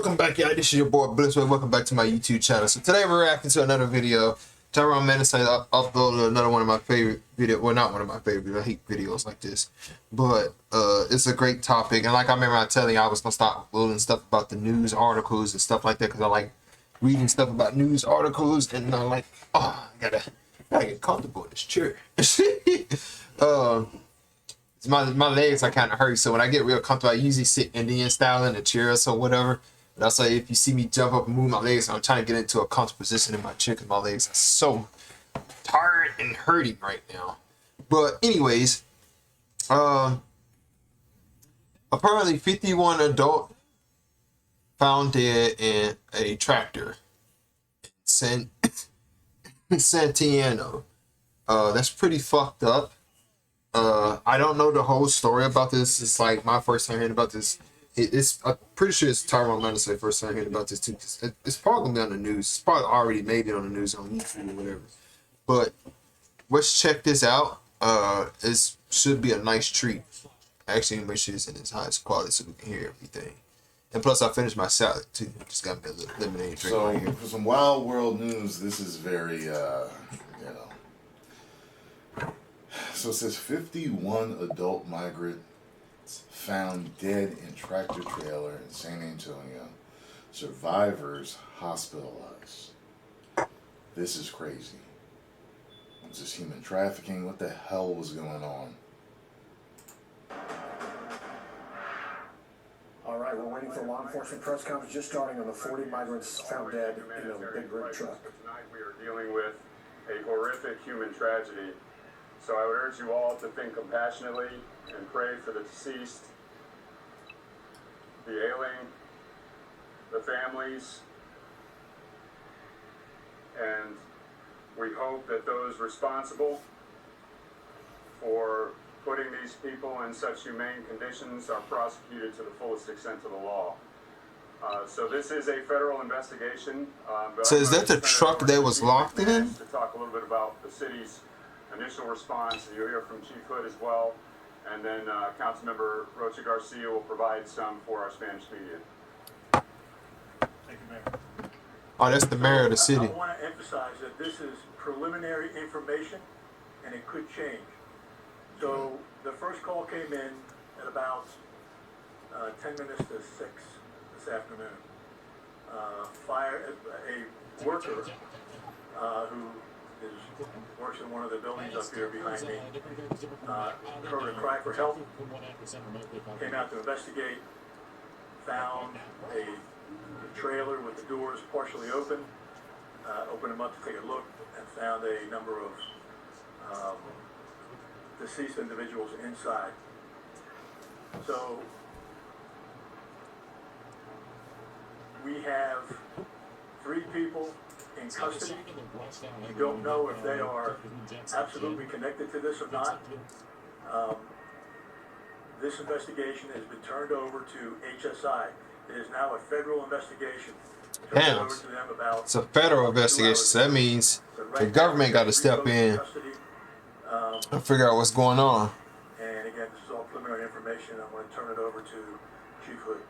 Welcome back, y'all. This is your boy Blissway. Welcome back to my YouTube channel. So today we're reacting to another video. Tyrone Menace uploaded another one of my favorite videos. Well, not one of my favorite. I hate videos like this, but it's a great topic. And like I remember telling you, I was gonna start uploading stuff about the news articles and stuff like that because I like reading stuff about news articles. And I'm like, oh, I gotta get comfortable in this chair. My legs are kind of hurt, so when I get real comfortable, I usually sit Indian style in the chair or whatever. And that's why if you see me jump up and move my legs, I'm trying to get into a comfortable position in my chair because my legs are so tired and hurting right now. But anyways, apparently 51 adult found dead in a tractor in Santillano. That's pretty fucked up. I don't know the whole story about this. It's like my first time hearing about this. I'm pretty sure it's Tyrone Menace first time hearing about this too. It's probably gonna be on the news. It's probably already maybe on the news on YouTube or whatever. But let's check this out. It should be a nice treat. Actually, make sure it's in its highest quality so we can hear everything. And plus, I finished my salad too. Just got me a little lemonade drink right here. For some wild world news, this is very, So it says 51 adult migrants found dead in tractor trailer in San Antonio. Survivors hospitalized. This is crazy. Was this human trafficking? What the hell was going on? All right, we're waiting for a law enforcement press conference just starting on the 40 migrants found dead in a big rig truck. Tonight we are dealing with a horrific human tragedy. So I would urge you all to think compassionately and pray for the deceased, the ailing, the families, and we hope that those responsible for putting these people in such humane conditions are prosecuted to the fullest extent of the law. So this is a federal investigation. So is that the truck that was locked in? To talk a little bit about the city's initial response, and you'll hear from Chief Hood as well, and then Councilmember Rocha Garcia will provide some for our Spanish media. Thank you, Mayor. Oh, that's the mayor of the city. I want to emphasize that this is preliminary information, and it could change. So the first call came in at about 10 minutes to 6 this afternoon. A worker who works in one of the buildings up here behind me, heard a cry for help, came out to investigate, found a trailer with the doors partially open, opened them up to take a look, and found a number of deceased individuals inside. So we have 3 people in custody. We don't know if they are absolutely connected to this or not. This investigation has been turned over to HSI. It is now a federal investigation. Damn. It's a federal investigation, so that means the government got to step in and figure out what's going on. And again, this is all preliminary information. I'm going to turn it over to Chief Hood.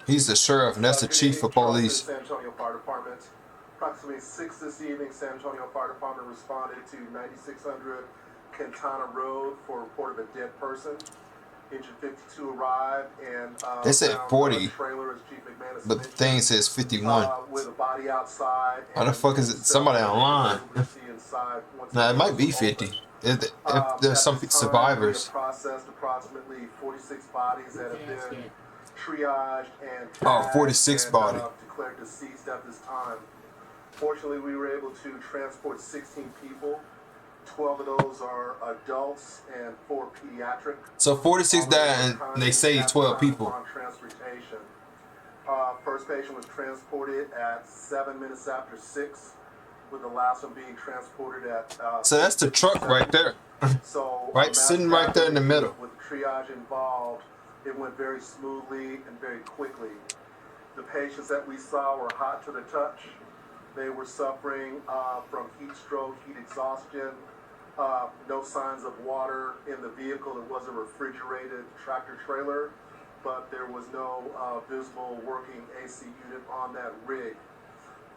He's the sheriff, and that's the chief of police. San Antonio Fire Department. Approximately 6 this evening, San Antonio Fire Department responded to 9600 Quintana Road for a report of a dead person. Engine 52 arrived and they said 40, trailer, as Chief McManus but the thing says 51. With a body outside. How the fuck is it? Somebody online? Nah, it might be 50. If there's some survivors. Processed approximately 46 bodies that have been triaged and 46 body. Declared deceased at this time. Fortunately, we were able to transport 16 people. 12 of those are adults and 4 pediatric. So 46 died, and they saved 12 people. On transportation. First patient was transported at 7 minutes after 6, with the last one being transported at. So that's the truck right there. So right, sitting right there in the middle. With triage involved, it went very smoothly and very quickly. The patients that we saw were hot to the touch. They were suffering from heat stroke, heat exhaustion, no signs of water in the vehicle. It was a refrigerated tractor trailer. but there was no visible working AC unit on that rig.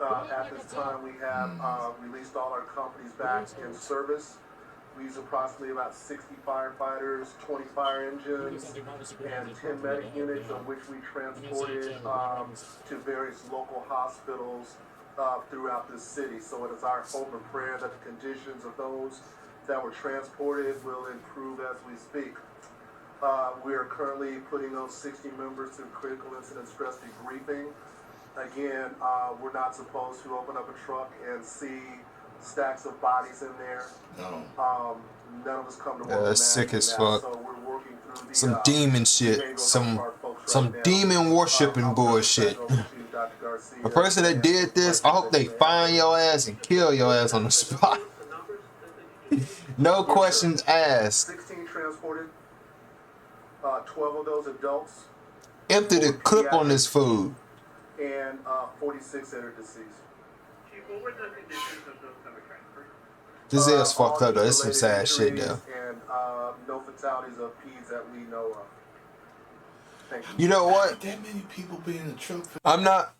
At this time, we have released all our companies back in service. We use approximately about 60 firefighters, 20 fire engines, and 10 medic units, of which we transported to various local hospitals throughout the city. So it is our hope and prayer that the conditions of those that were transported will improve as we speak. We are currently putting those 60 members through critical incident stress debriefing. Again, we're not supposed to open up a truck and see stacks of bodies in there. No. None of us come to Yeah, work that's sick as fuck. so we're working through the Some demon shit. behavioral health Some of our folks some right now. demon worshiping I'll turn bullshit. this back over to Dr. Garcia A person that and did any this, I hope questions they that you may have. find your ass and kill your ass on the spot. No Yes, sir. questions asked. 16 transported, 12 of those adults, Empty the clip on this food. and 46 that are deceased. What were the conditions of those that were transferred? This is All fucked up though. This is some heat-related sad shit injuries though. and no fatalities of peds that we know of. Thank you. You know what? That many people being in the truck. I'm not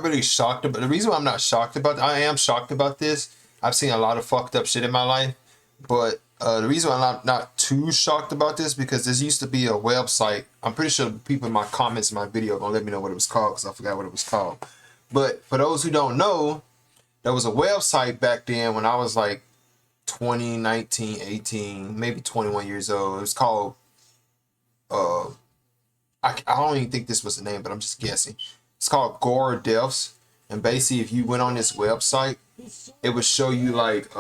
really shocked about the reason why I'm not shocked about I am shocked about this. I've seen a lot of fucked up shit in my life, but the reason why I'm not too shocked about this because there used to be a website. I'm pretty sure people in my comments in my video are gonna let me know what it was called because I forgot what it was called. But for those who don't know, there was a website back then when I was like 20, 19, 18, maybe 21 years old. It was called I don't even think this was the name, but I'm just guessing. It's called Gore Deaths. And basically, if you went on this website, it would show you like,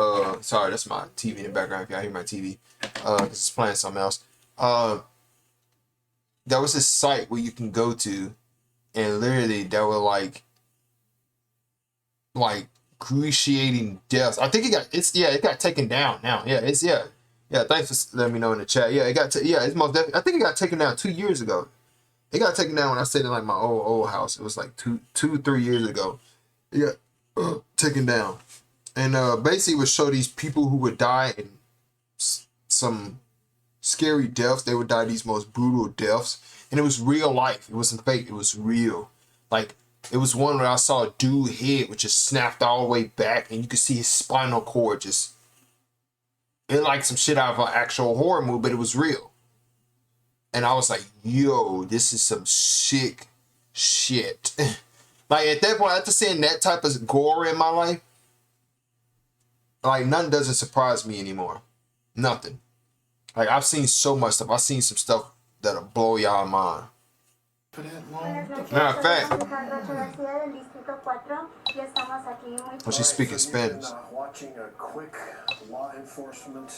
sorry, that's my TV in the background. If y'all hear my TV, because it's playing something else. There was this site where you can go to, and literally there were like excruciating deaths. I think it got taken down now. Yeah. Thanks for letting me know in the chat. Yeah, it's most definitely. I think it got taken down 2 years ago. It got taken down when I stayed in like my old house. It was like 3 years ago. It got taken down, and basically it would show these people who would die in some scary deaths. They would die these most brutal deaths, and it was real life. It wasn't fake. It was real. Like it was one where I saw a dude head which just snapped all the way back, and you could see his spinal cord just. It like some shit out of an actual horror movie, but it was real. And I was like, yo, this is some sick shit. Like, at that point, after seeing that type of gore in my life, like, nothing doesn't surprise me anymore. Nothing. Like, I've seen so much stuff. I've seen some stuff that'll blow y'all mind. For that long. Matter of fact, when she's speaking Spanish. Watching a quick law enforcement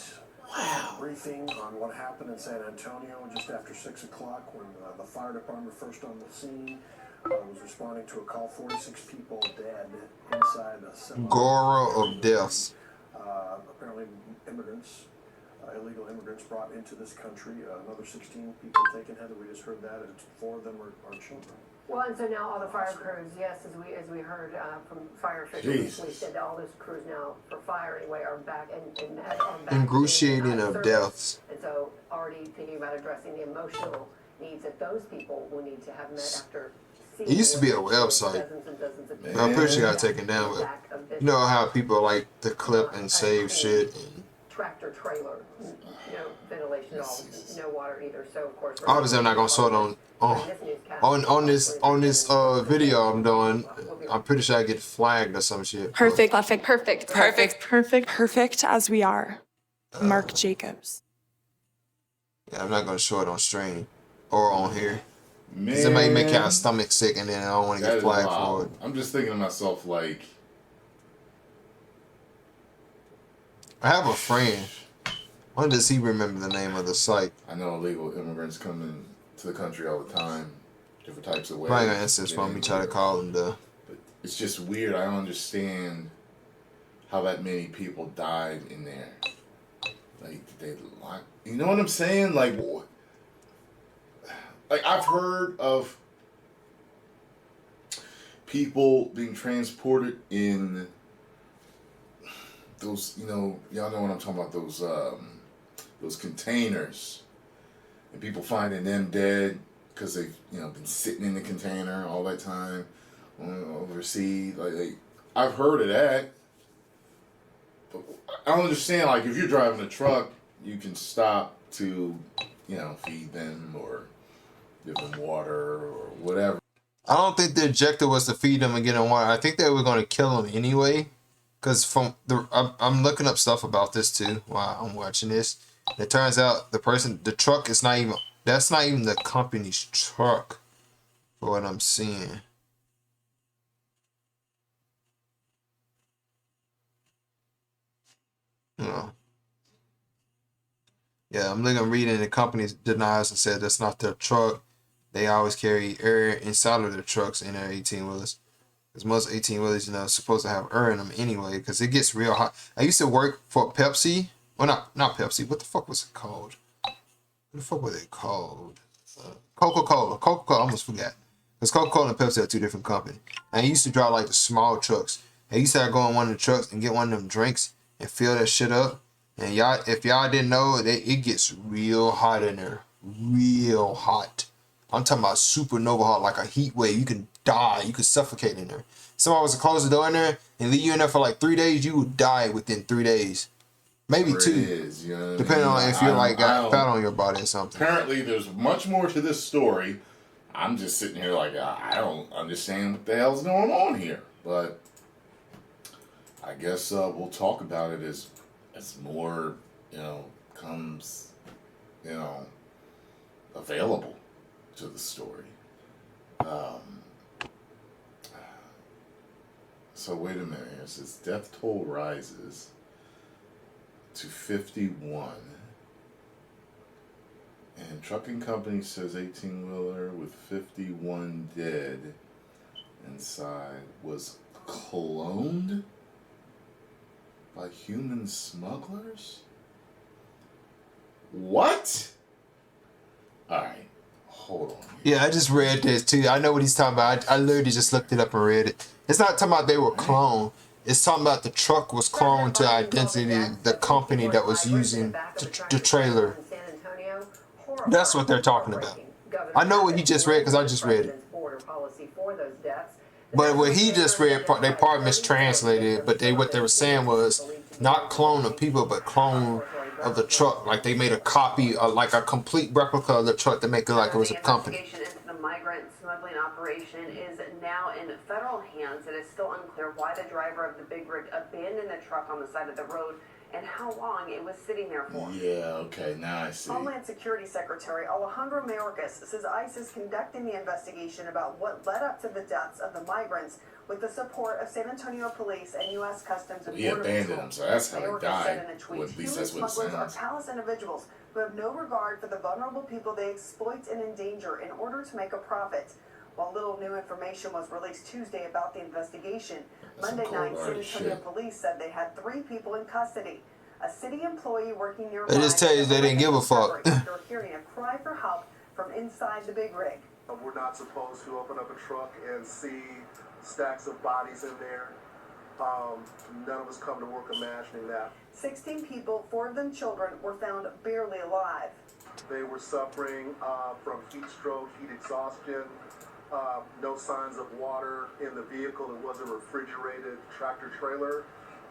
briefing on what happened in San Antonio just after 6 o'clock when the fire department first on the scene was responding to a call. 46 people dead inside a semi. Gore of deaths. Apparently immigrants, illegal immigrants brought into this country. Another 16 people taken. Heather, we just heard that, and 4 of them are children. Well, and so now all the fire crews, yes, as we heard from fire officials, we said that all those crews now for fire anyway are back and are back. Excruciating of deaths. And so already thinking about addressing the emotional needs that those people will need to have met after. It used to be a website. Dozens and dozens of people. I'm pretty sure it got taken down, but you know how people like to clip and save shit. Tractor trailer, no ventilation at all, no water either. So of course, Obviously, I'm not gonna show it on this video I'm doing. I'm pretty sure I get flagged or some shit. Perfect as we are. Mark Jacobs. Yeah, I'm not gonna show it on stream or on here. Man, Cause it might make y'all stomach sick, and then I don't want to get flagged for it. I'm just thinking to myself, like, I have a friend. When does he remember the name of the site? I know illegal immigrants come into the country all the time, different types of ways. I ain't gonna answer this phone. Me try to call him though. But it's just weird. I don't understand how that many people died in there. Like, they lock. You know what I'm saying? Like I've heard of people being transported in those, y'all know what I'm talking about, those containers, and people finding them dead, because they've been sitting in the container all that time overseas. Like I've heard of that, but I don't understand. Like if you're driving a truck, you can stop to feed them or give them water or whatever. I don't think the objective was to feed them and get them water. I think they were going to kill them anyway. Because I'm looking up stuff about this too while I'm watching this. It turns out the truck is not even, that's not even the company's truck for what I'm seeing. Yeah, I'm reading the company denies and said that's not their truck. They always carry air inside of their trucks in their 18-wheelers. Because most 18-wheelers, supposed to have air in them anyway. Because it gets real hot. I used to work for Pepsi. Well, not Pepsi. What the fuck was it called? What the fuck was it called? Coca-Cola. Coca-Cola. I almost forgot. Because Coca-Cola and Pepsi are two different companies. And I used to drive like the small trucks. I used to go in one of the trucks and get one of them drinks and fill that shit up. And if y'all didn't know, it gets real hot in there. Real hot. I'm talking about supernova hot, like a heat wave. You can die. You can suffocate in there. Somebody was to close the door in there and leave you in there for like 3 days, you would die within 3 days. Maybe 2. Depending on if you're got fat on your body or something. Apparently, there's much more to this story. I'm just sitting here like, I don't understand what the hell's going on here. But I guess we'll talk about it as more, comes, available to the story. So wait a minute here. It says death toll rises to 51. And trucking company says 18-wheeler with 51 dead inside was cloned by human smugglers? What? Alright. Hold on. Yeah, I just read this too. I know what he's talking about. I literally just looked it up and read it. It's not talking about they were cloned. It's talking about the truck was cloned to identity the company that was using the trailer. That's what they're talking about. I know what he just read because I just read it. But what he just read, they probably mistranslated it. But what they were saying was not clone of people, but clone of the truck. Like they made a copy, like a complete replica of the truck to make it like it was a company. The investigation into the migrant smuggling operation is now in federal hands. It is still unclear why the driver of the big rig abandoned the truck on the side of the road and how long it was sitting there for. Yeah, okay, now I see. Homeland Security Secretary Alejandro Mayorkas says ICE is conducting the investigation about what led up to the deaths of the migrants with the support of San Antonio Police and U.S. Customs and Border Patrol. He abandoned them, so that's how Mayorkas they died. said in a tweet, Well, at least that's what it smugglers are sounds. callous individuals who have no regard for the vulnerable people they exploit and endanger in order to make a profit. While little new information was released Tuesday about the investigation, Monday night, San Antonio Police said they had 3 people in custody. A city employee working nearby. They just tell you they didn't give a fuck. After hearing a cry for help from inside the big rig. We're not supposed to open up a truck and see stacks of bodies in there. None of us come to work imagining that. 16 people, 4 of them children, were found barely alive. They were suffering from heat stroke, heat exhaustion, no signs of water in the vehicle. It was a refrigerated tractor trailer,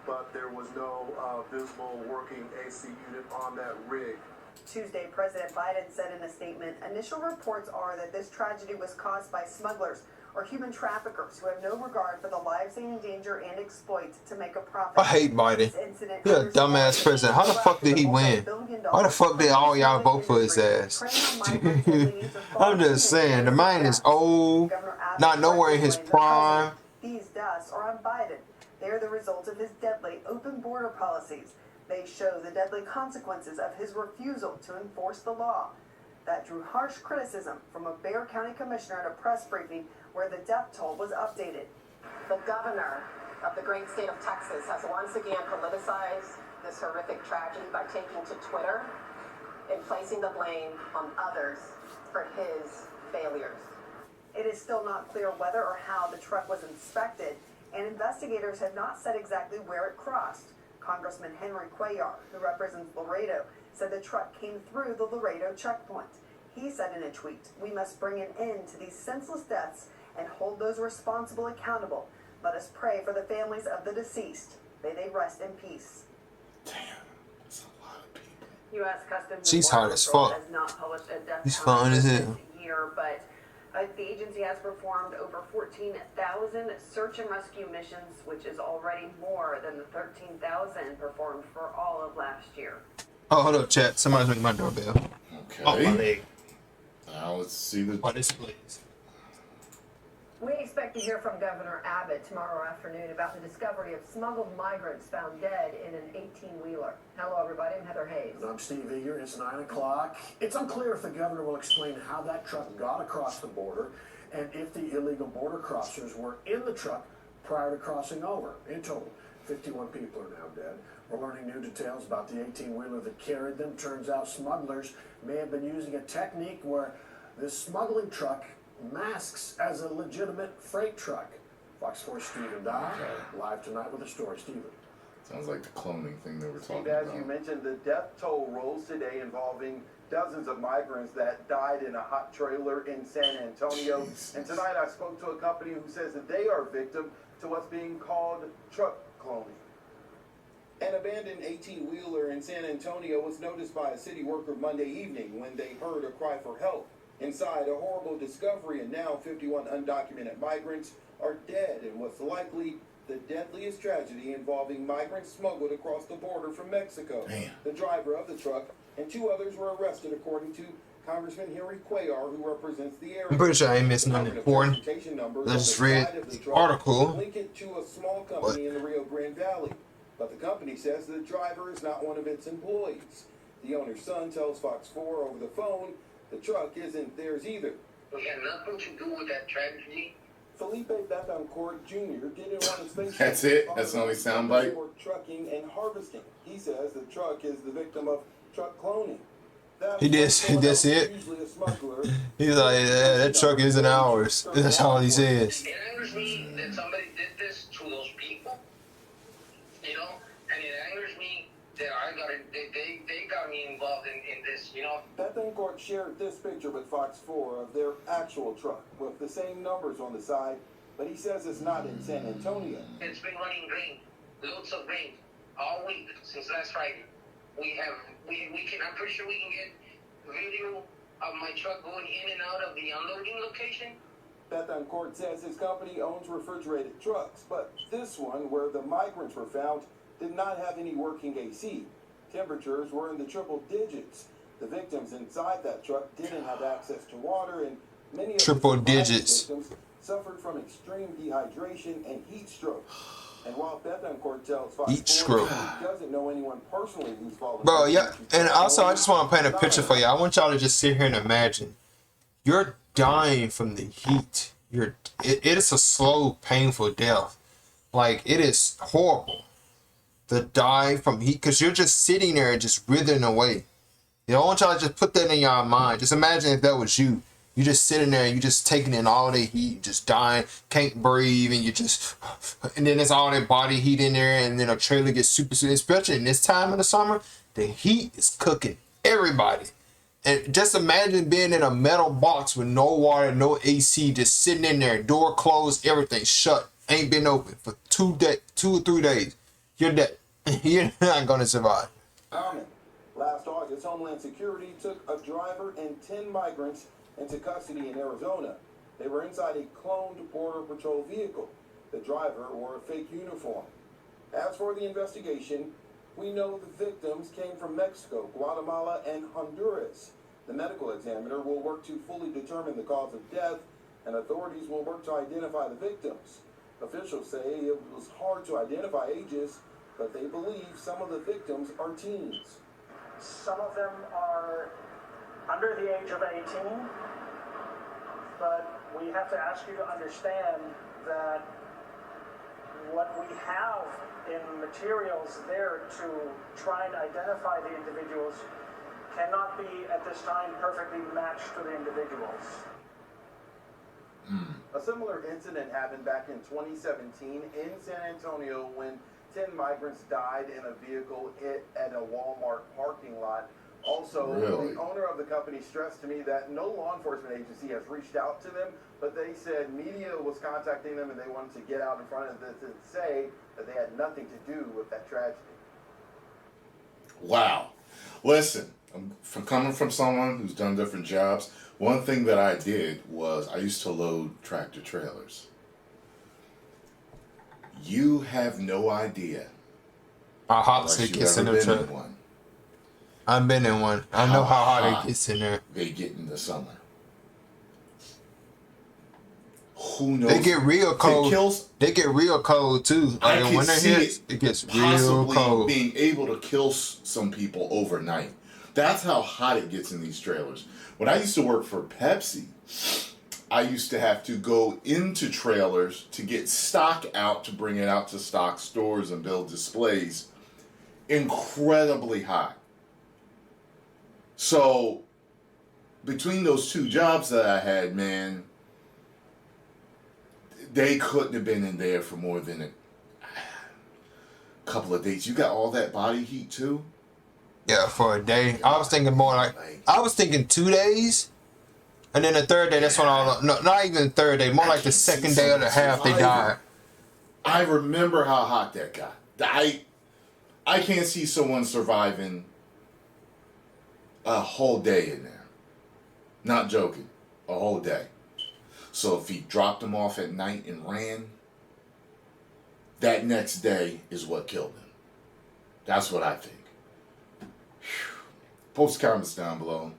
but there was no visible working AC unit on that rig. Tuesday, President Biden said in a statement, initial reports are that this tragedy was caused by smugglers or human traffickers who have no regard for the lives they endanger and exploit to make a profit. I hate Biden. He's a dumbass president. How the fuck did he win? Why the fuck did all y'all vote for his ass? I'm just saying, the man is old, not nowhere in his prime. These deaths are on Biden. They are the result of his deadly open border policies. They show the deadly consequences of his refusal to enforce the law. That drew harsh criticism from a Bexar County commissioner at a press briefing where the death toll was updated. The governor of the great state of Texas has once again politicized this horrific tragedy by taking to Twitter and placing the blame on others for his failures. It is still not clear whether or how the truck was inspected, and investigators have not said exactly where it crossed. Congressman Henry Cuellar, who represents Laredo, said the truck came through the Laredo checkpoint. He said in a tweet, "We must bring an end to these senseless deaths and hold those responsible accountable. Let us pray for the families of the deceased. May they rest in peace." Damn, that's a lot of people. U.S. Customs She's and Border hot as Patrol fuck. has not published a death He's count fine as for hell. this year, but the agency has performed over 14,000 search and rescue missions, which is already more than the 13,000 performed for all of last year. Oh, hold up, chat. Somebody's ringing my doorbell. Okay. Oh, my leg. Now let's see the. Oh, this please. We expect to hear from Governor Abbott tomorrow afternoon about the discovery of smuggled migrants found dead in an 18-wheeler. Hello, everybody. I'm Heather Hayes. And I'm Steve Eager. It's 9 o'clock. It's unclear if the governor will explain how that truck got across the border and if the illegal border crossers were in the truck prior to crossing over. In total, 51 people are now dead. We're learning new details about the 18-wheeler that carried them. Turns out smugglers may have been using a technique where this smuggling truck masks as a legitimate freight truck. Fox 4 Stephen Dye, live tonight with a story. Stephen. Sounds like the cloning thing they were talking Steve, as about. you mentioned, the death toll rose today involving dozens of migrants that died in a hot trailer in San Antonio. Jesus. And tonight I spoke to a company who says that they are victim to what's being called truck cloning. An abandoned 18-wheeler in San Antonio was noticed by a city worker Monday evening when they heard a cry for help. Inside, a horrible discovery, and now 51 undocumented migrants are dead in what's likely the deadliest tragedy involving migrants smuggled across the border from Mexico. Damn. The driver of the truck and 2 others were arrested, according to Congressman Henry Cuellar, who represents the area. I'm pretty sure I ain't missing nothing important. I just read the article. Link it to a small company in the Rio Grande Valley. But the company says the driver is not one of its employees. The owner's son tells Fox 4 over the phone the truck isn't theirs either. We had nothing to do with that tragedy. Felipe Betancourt Jr. didn't want his face. That's it? That's the only soundbite? For trucking and harvesting. He says the truck is the victim of truck cloning. He did see it. Usually a smuggler. He's like, yeah, that truck isn't ours. That's all he says. It angers me that somebody did this to those people, you know, and it angers me that they got me involved in this, you know. Betancourt shared this picture with Fox 4 of their actual truck with the same numbers on the side, but he says it's not in San Antonio. It's been running grain, loads of grain, all week since last Friday. I'm pretty sure we can get video of my truck going in and out of the unloading location. Betancourt says his company owns refrigerated trucks, but this one, where the migrants were found, did not have any working AC. Temperatures were in the triple digits. The victims inside that truck didn't have access to water, and many of Triple the digits. victims suffered from extreme dehydration and heat stroke. And while Betancourt tells Fox Heat 4 stroke. he doesn't know anyone personally who's fallen. Bro, yeah, and also I just want to paint a picture for you. I want y'all to just sit here and imagine. You're dying from the heat. It is a slow, painful death. Like, it is horrible. The die from heat, because you're just sitting there and just withering away. You know, I want y'all to just put that in your mind. Just imagine if that was you. You just sitting there and you just taking in all the heat, just dying, can't breathe, and you just, and then there's all that body heat in there, and then a trailer gets super, especially in this time of the summer, the heat is cooking everybody. And just imagine being in a metal box with no water, no AC, just sitting in there, door closed, everything shut, ain't been open for 2 or 3 days. You're dead. You're not gonna survive. Last August, Homeland Security took a driver and 10 migrants into custody in Arizona. They were inside a cloned Border Patrol vehicle. The driver wore a fake uniform. As for the investigation, we know the victims came from Mexico, Guatemala, and Honduras. The medical examiner will work to fully determine the cause of death, and authorities will work to identify the victims. Officials say it was hard to identify ages, but they believe some of the victims are teens. Some of them are under the age of 18, but we have to ask you to understand that what we have in materials there to try and identify the individuals cannot be at this time perfectly matched to the individuals. A similar incident happened back in 2017 in San Antonio when 10 migrants died in a vehicle at a Walmart parking lot Also, Really? the owner of the company stressed to me that no law enforcement agency has reached out to them, but they said media was contacting them and they wanted to get out in front of this and say that they had nothing to do with that tragedy. Wow. Listen, from coming from someone who's done different jobs, one thing that I did was I used to load tractor trailers. You have no idea. How hot Unless it you've gets in ever the been truck. in one. I've been in one. I know how hot it gets in there. They get in the summer. Who knows? They get real cold. It kills. They get real cold too. Like I when can winter see hits, it gets real possibly cold. being able to kill some people overnight. That's how hot it gets in these trailers. When I used to work for Pepsi, I used to have to go into trailers to get stock out to bring it out to stock stores and build displays. Incredibly hot. So, between those two jobs that I had, man, they couldn't have been in there for more than a couple of days. You got all that body heat too? Yeah, for a day. I was thinking more like I was thinking 2 days, and then the third day. That's when no, not even the third day. More like the second day or the half they died. I remember how hot that got. I can't see someone surviving a whole day in there. Not joking. A whole day. So if he dropped them off at night and ran, that next day is what killed him. That's what I think. Post comments down below.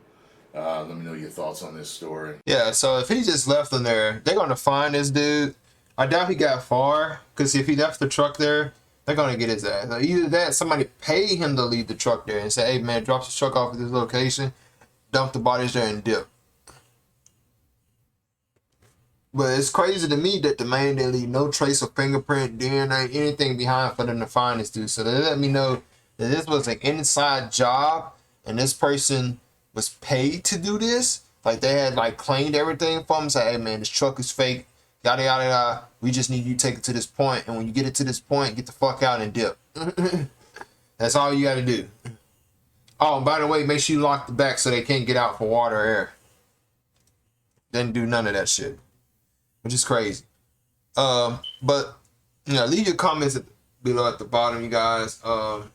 Let me know your thoughts on this story. Yeah, so if he just left them there, they're gonna find this dude. I doubt he got far, because if he left the truck there, they're gonna get his ass. So either that, somebody pay him to leave the truck there and say, "Hey man, drop the truck off at this location, dump the bodies there, and dip." But it's crazy to me that the man didn't leave no trace of fingerprint, DNA, anything behind for them to find this dude. So they let me know that this was an inside job, and this person was paid to do this. Like they had like claimed everything for him. Say, "Hey man, this truck is fake. Yada yada yada. We just need you to take it to this point, and when you get it to this point, get the fuck out and dip." That's all you got to do. Oh, and by the way, make sure you lock the back so they can't get out for water or air. Didn't do none of that shit, which is crazy. But you know, leave your comments below at the bottom, you guys. That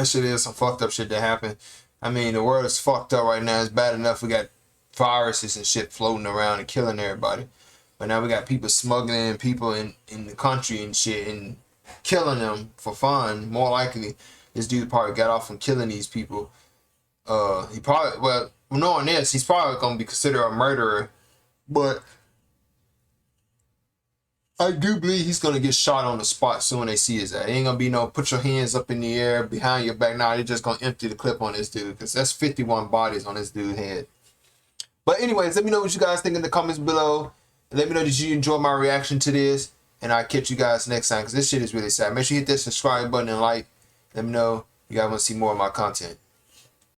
shit is some fucked up shit that happened. I mean, the world is fucked up right now. It's bad enough we got viruses and shit floating around and killing everybody. But now we got people smuggling people in the country and shit and killing them for fun. More likely, this dude probably got off from killing these people. He probably, well, knowing this, he's probably going to be considered a murderer. But I do believe he's going to get shot on the spot soon when they see his ass. It ain't going to be no put your hands up in the air behind your back. Nah, they're just going to empty the clip on this dude, because that's 51 bodies on this dude's head. But anyways, let me know what you guys think in the comments below. And let me know, did you enjoy my reaction to this? And I'll catch you guys next time, because this shit is really sad. Make sure you hit that subscribe button and like. Let me know if you guys want to see more of my content.